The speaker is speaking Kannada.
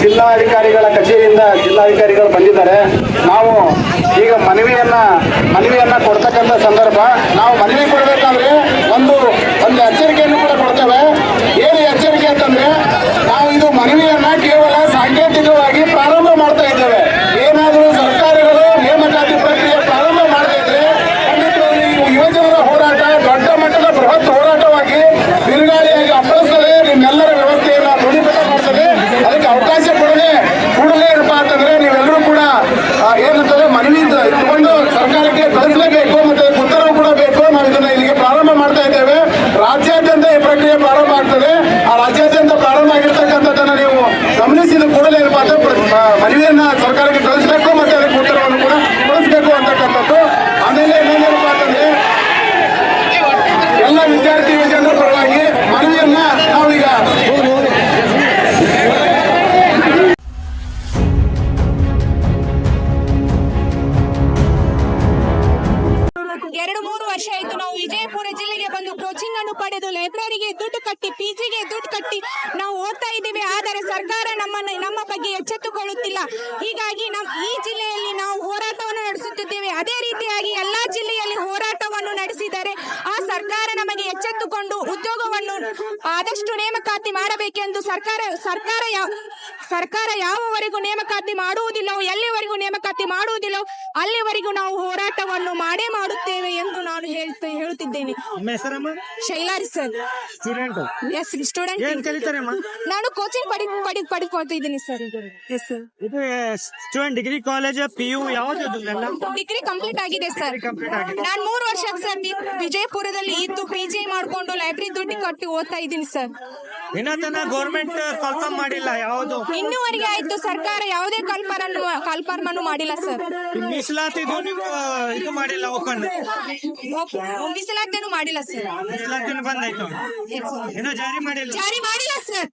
ಜಿಲ್ಲಾಧಿಕಾರಿಗಳ ಕಚೇರಿಯಿಂದ ಜಿಲ್ಲಾಧಿಕಾರಿಗಳು ಬಂದಿದ್ದಾರೆ. ನಾವು ಈಗ ಮನವಿಯನ್ನ ಕೊಡ್ತಕ್ಕಂಥ ಸಂದರ್ಭ. ನಾವು ಮನವಿ ಕೊಡಬೇಕಂದ್ರೆ ಒಂದು ಎಚ್ಚರಿಕೆಯನ್ನು ಕೂಡ ಕೊಡ್ತೇವೆ. ಏನು ಎಚ್ಚರಿಕೆ ಅಂತಂದ್ರೆ, ನಾವು ಇದು ಮನವಿಯನ್ನ ಕೇವಲ ಸಾಂಕೇತಿಕವಾಗಿ ಪ್ರಾರಂಭ ಮಾಡ್ತಾ ಇದ್ದೇವೆ. ಏನಾದರೂ ಸರ್ಕಾರಗಳು ನೇಮಕಾತಿ ಪ್ರಕ್ರಿಯೆ ಪ್ರಾರಂಭ ಮಾಡದೇ ಇದ್ರೆ ಖಂಡಿತವಾಗಿ ಯುವಜನರ ಹೋರಾಟ ದೊಡ್ಡ ಮಟ್ಟದ ಬೃಹತ್ ಹೋರಾಟವಾಗಿ ಬಿರುಗಾಳಿಯಾಗಿ ಅಪ್ಪಳಿಸ್ತದೆ. ನಿಮ್ಮೆಲ್ಲರ ವ್ಯವಸ್ಥೆಯನ್ನ ಧ್ವನಿಪಥ ಮಾಡ್ತದೆ. ಅದಕ್ಕೆ ಅವಕಾಶ ಕೊಡದೆ ಕೂಡಲೇ ಏನಪ್ಪ ಅಂತಂದ್ರೆ ನೀವೆಲ್ಲರೂ ಕೂಡ ಏನಂತಂದ್ರೆ ಮನವಿ ತಗೊಂಡು ಸರ್ಕಾರಕ್ಕೆ ಕಳಿಸಲೇಬೇಕು ಮತ್ತೆ ಉತ್ತರವು ಕೂಡ ಬೇಕು. ನಾವು ಇದನ್ನ ಇಲ್ಲಿಗೆ ಪ್ರಾರಂಭ ಮಾಡ್ತಾ ಇದ್ದೇವೆ. ರಾಜ್ಯಾದ್ಯಂತ ಈ ಪ್ರಕ್ರಿಯೆ ಪ್ರಾರಂಭ ಆಗ್ತದೆ. ಆ ರಾಜ್ಯಾದ್ಯಂತ ಪ್ರಾರಂಭ ಆಗಿರ್ತಕ್ಕಂಥದ್ದನ್ನ ನೀವು ಗಮನಿಸಿದ ಕೂಡಲೇ ಏನಪ್ಪ ಅಂದ್ರೆ ಮನವಿಯನ್ನ ಸರ್ಕಾರಕ್ಕೆ ಕಳಿಸಬೇಕು ಮತ್ತೆ ಅದಕ್ಕೆ ಉತ್ತರವನ್ನು ಕೂಡ ಕಳಿಸಬೇಕು ಅಂತಕ್ಕಂಥದ್ದು. ಆಮೇಲೆ ಇನ್ನೊಂದೇನಪ್ಪ ಅಂತಂದ್ರೆ, ಎಲ್ಲ ವಿದ್ಯಾರ್ಥಿ ಯುವಜನರ ಪರವಾಗಿ ಮನವಿಯನ್ನ ನಾವೀಗ ಮೂರು ವರ್ಷ ಆಯ್ತು ನಾವು ವಿಜಯಪುರ ಜಿಲ್ಲೆಗೆ ಬಂದು ಕೋಚಿಂಗ್ ಅನ್ನು ಪಡೆದು ಲೈಬ್ರರಿಗೆ ದುಡ್ಡು ಕಟ್ಟಿ ಪಿಜಿಗೆ ದುಡ್ಡು ಕಟ್ಟಿ ನಾವು ಓದ್ತಾ ಇದ್ದೀವಿ. ಆದರೆ ಸರ್ಕಾರ ನಮ್ಮ ಬಗ್ಗೆ ಎಚ್ಚೆತ್ತುಕೊಳ್ಳುತ್ತಿಲ್ಲ. ಹೀಗಾಗಿ ಈ ಜಿಲ್ಲೆಯಲ್ಲಿ ನಾವು ಹೋರಾಟವನ್ನು ನಡೆಸುತ್ತಿದ್ದೇವೆ. ಅದೇ ರೀತಿಯಾಗಿ ಎಲ್ಲಾ ಜಿಲ್ಲೆಯಲ್ಲಿ ಹೋರಾಟವನ್ನು ನಡೆಸಿದರೆ ಆ ಸರ್ಕಾರ ನಮಗೆ ಎಚ್ಚೆತ್ತುಕೊಂಡು ಉದ್ಯೋಗವನ್ನು ಆದಷ್ಟು ನೇಮಕಾತಿ ಮಾಡಬೇಕೆಂದು ಸರ್ಕಾರ ಯಾವವರೆಗೂ ನೇಮಕಾತಿ ಮಾಡುವುದಿಲ್ಲವೋ, ಎಲ್ಲಿವರೆಗೂ ನೇಮಕಾತಿ ಮಾಡುವುದಿಲ್ಲವೋ ಅಲ್ಲಿವರೆಗೂ ನಾವು ಹೋರಾಟವನ್ನು ಮಾಡುತ್ತೇವೆ ಎಂದು ನಾನು ಹೇಳುತ್ತಿದ್ದೇನೆ. ಶೈಲಾರಿ ಸರ್, ಸ್ಟೂಡೆಂಟ್. ನಾನು ಕೋಚಿಂಗ್ ಪಡೆದುಕೊಳ್ತಿದ್ದೀನಿ ಸರ್. ಡಿಗ್ರಿ ಕಾಲೇಜ್ PU ಯಾವ್ದು? ಡಿಗ್ರಿ ಕಂಪ್ಲೀಟ್ ಆಗಿದೆ ಸರ್. ನಾನು 3 ವರ್ಷ ಸರ್ ವಿಜಯಪುರದಲ್ಲಿ ಇದ್ದು PG ಮಾಡಿಕೊಂಡು ಲೈಬ್ರರಿ ದುಡ್ಡು ಕಟ್ಟಿ ಓದ್ತಾ ಇದ್ದೀನಿ ಸರ್. ಇನ್ನತನ ಗೌರ್ಮೆಂಟ್ ಕನ್ಫರ್ಮ್ ಮಾಡಿಲ್ಲ ಯಾವುದು? ಇನ್ನೂವರೆಗೆ ಆಯ್ತು, ಸರ್ಕಾರ ಯಾವುದೇ ಕಲ್ಪರ್ಮನ್ನು ಮಾಡಿಲ್ಲ ಸರ್. ಮೀಸಲಾತಿದು ನೀವು ಇದು ಮಾಡಿಲ್ಲ, ಓಪನ್ ಮೀಸಲಾತಿಯನ್ನು ಮಾಡಿಲ್ಲ ಸರ್. ಮೀಸಲಾತಿನ ಬಂದಾಯ್ತು, ಇನ್ನೂ ಜಾರಿ ಮಾಡಿಲ್ಲ ಸರ್.